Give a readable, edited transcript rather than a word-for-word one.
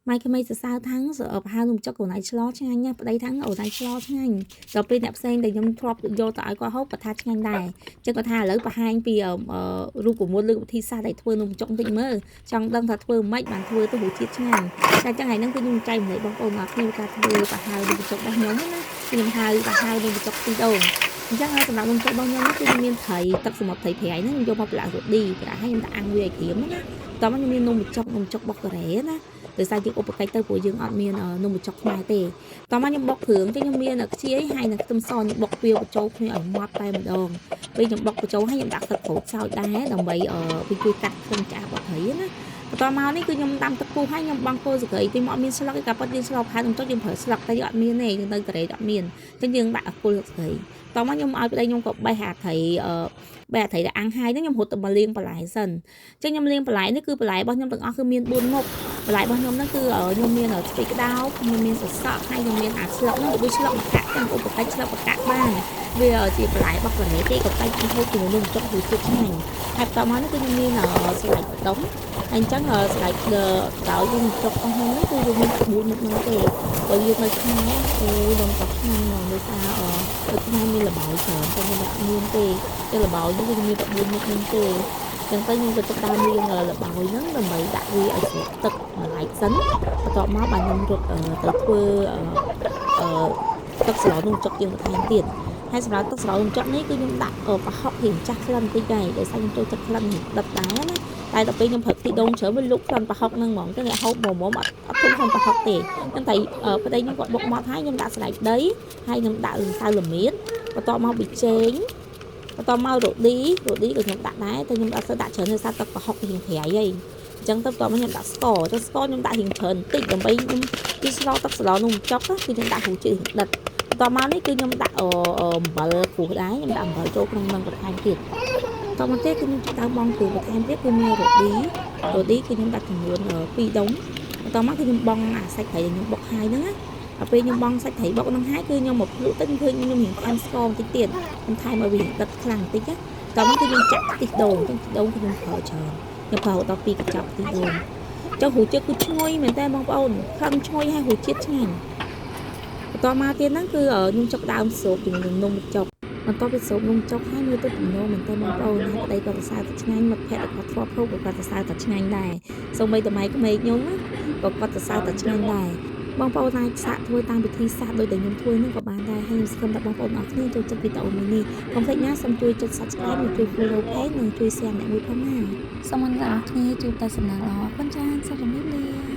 ម៉ៃក្មេងសរសើរថាងប្រហែលនំចុកកូនឯងឆ្លោឆ្ងាញ់ណាប្តីថាងអូនឯងឆ្លោឆ្ងាញ់ដល់ពេលអ្នកផ្សេងដែលខ្ញុំធ្លាប់យកទៅឲ្យគាត់ហូបគាត់ថាឆ្ងាញ់ដែរចឹងគាត់ថាឥឡូវបង្ហាញពីរូបមន្តឬវិធីសាស្ត្រដែលធ្វើនំចុកបន្តិចមើលចង់ដឹងថាធ្វើម៉េចបានធ្វើទៅរសជាតិឆ្ងាញ់តែចឹងថ្ងៃហ្នឹងគឺខ្ញុំចែកម្លែកបងប្អូនអរគ្នាការធ្វើប្រហែលនំចុករបស់ខ្ញុំណាខ្ញុំហៅប្រហែលនំចុកពីរដងអញ្ចឹងសម្រាប់នំចុករបស់ខ្ញុំគឺមានត្រីទឹកសមុទ្រត្រីប្រៃហ្នឹងខ្ញុំយកមកប្រឡាក់រ៉ូឌីប្រឡាក់ឲ្យខ្ញុំដាក់អាំងវាឲ្យក្រៀមណាតោះខ្ញុំមាននំចុកបុកកូរ៉េណាដោយសារយើងឧបកិច្ចទៅព្រោះយើងអត់មាននំបញ្ចុកខ្មែរទេតោះមកខ្ញុំបុកគ្រឿងចឹងខ្ញុំមានខ្ជាយហើយនឹងខ្ទឹមសខ្ញុំបុកវាបញ្ចូលគ្នាឲ្យម៉ត់តែម្ដងពេលខ្ញុំបុកបញ្ចូលហើយខ្ញុំដាក់ទឹកក្រូចសើចដែរដើម្បីវាជួយកាត់ក្លិនឆ្អាបរបស់ត្រីណាបន្តមកនេះគឺខ្ញុំដាំទឹកពុះហើយខ្ញុំបង់គល់សង្កីទីមកអត់មានស្លឹកឯកាប៉ាត់យើងស្លផានខ្ញុំចុចយើងប្រើស្លឹកតែយើងអត់មានទេយើងនៅកូរ៉េអត់មានចឹងយើងដាក់គល់សង្កីតោះមកខ្ញុំឲ្យប្តីខ្ញុំក៏បេះអាត្រីបែរត្រីដែលអាំងហើយហ្នឹងខ្ញុំរត់ទៅមកលាងបន្លែសិនអញ្ចឹងខ្ញុំលាងបន្លែនេះគឺបន្លែរបស់ខ្ញុំទាំងអស់គឺមាន4មុខបន្លែរបស់ខ្ញុំហ្នឹងគឺខ្ញុំមានស្ពៃក្តោបខ្ញុំមានសសក់ហើយខ្ញុំមានអាស្លឹកហ្នឹងដូចស្លឹកម្កាក់ទាំងឧបកិច្ចស្លឹកម្កាក់បានវាជាបន្លែរបស់កូរ៉េទេក៏តែខ្ញុំហូបជាមួយនំចុកវាជាតិឆ្ងាញ់ហើយបន្តមកនេះគឺខ្ញុំមានស្លឹកដុំហើយអញ្ចឹងស្លឹកដោយយើងចុករបស់ខ្ញុំហ្នឹងគឺវាមាន4មុខហ្នឹងទេបើយើងនៅខ្មែរអូនំចុកឆ្ងាញ់ហ្មងដោយសារនៅខ្មែរមានលបាយច្រើនតែខ្ញុំអត់មានទេតែលបាយនេះគឺមានតែ4មុខហ្នឹងទេចឹងទៅខ្ញុំក៏ចាប់ដើមលាងលបាយហ្នឹងដើម្បីដាក់វាឲ្យស្រក់ទឹកម្លាយសិនបន្ទាប់មកបានខ្ញុំរត់ទៅធ្វើទឹកស្លនំចុកយើងបន្ថែមទៀតហើយសម្រាប់ទឹកស្លនំចុកនេះគឺខ្ញុំដាក់ប្រហុករៀងចាស់ក្លិនបន្តិចដែរដោយសារខ្ញុំចូលចិត្តក្លិនដិតដែរណាតែដល់ពេលខ្ញុំប្រើខ្ទិះដូងច្រើនវាលុកក្លិនប្រហុកហ្នឹងហ្មងចឹងអ្នកហូបមុំអត់ធុញក្លិនប្រហុកទេចឹងតែប្តីខ្ញុំគាត់បុកមកហើយខ្ញុំដាក់ស្លឹកដីហើយខ្ញុំដាក់ម្សៅល្មៀតបន្ទាប់មកប៊ីចេងបន្តមករ៉ូឌីក៏ខ្ញុំដាក់ដែរតែខ្ញុំអត់សូវដាក់ច្រើនដោយសារទឹកប្រហុករៀងប្រៃហីអញ្ចឹងទៅបន្តមកខ្ញុំដាក់ស្ករខ្ញុំដាក់រៀងច្រើនបន្តិចដើម្បីខ្ញុំពីស្លទឹកស្លនំចុកគឺខ្ញុំដាក់រសជាតិដិតបន្តមកនេះគឺខ្ញុំដាក់អំបិលគ្រូដែរខ្ញុំដាក់អំបិលចូលក្នុងនឹងបន្ថែមទៀតតមកទៀតគឺខ្ញុំដាក់បងគ្រូបន្ថែមទៀតគឺមានរ៉ូឌីគឺខ្ញុំដាក់ចំនួន2ដុំបន្តមកគឺខ្ញុំបងអាសាច់ត្រីដែលខ្ញុំបុកហើយហ្នឹងណាដល់ពេលខ្ញុំបងសាច់ត្រីបុកហ្នឹងហើយគឺខ្ញុំមកភ្លក់ទឹកឃើញខ្ញុំរៀងថែមស្ករបន្តិចទៀតខ្ញុំថែមឲ្យវាដិតខ្លាំងបន្តិចណាតមកគឺខ្ញុំចាក់ខ្ទិះដូងខ្ញុំប្រើច្រើនខ្ញុំប្រើដល់2កញ្ចប់ខ្ទិះដូងចុះរសជាតិគឺឈ្ងុយមែនតើបងប្អូនខ្លាំងឈ្ងុយហើយរសជាតិឆ្ងាញ់បន្តមកទៀតហ្នឹងគឺខ្ញុំចុកដើមស្រូបជាមួយនឹងនំចុកបន្ទាប់ពីស្រូបនំចុកហើយមើលទៅទំនងមែនតើបងប្អូនហើយប្តីក៏សរសើរតែឆ្ងាញ់មិត្តភក្តិគាត់ធ្លាប់ហូបក៏គាត់សរសើរតែឆ្ងាញ់ដែរសូម្បីតែម៉ែក្មេកខ្ញុំក៏គាត់សរសើរតែឆ្ងាញ់ដែរបងប្អូនអាចសាកធ្វើតាមវិធីសាស្ត្រដូចដែលខ្ញុំធ្វើហ្នឹងក៏បានដែរហើយខ្ញុំសង្ឃឹមថាបងប្អូនអរគ្នាចូលចិត្តវីដេអូមួយនេះកុំភ្លេចណាសូមជួយចុច Subscribe និងជួយ Follow Page និងជួយ Share អ្នកមួយផងណាសូមអរគុណអ្នកគ្នាជួបតែសំណាងល្អអរគុណចា៎សូមជម្រាបលា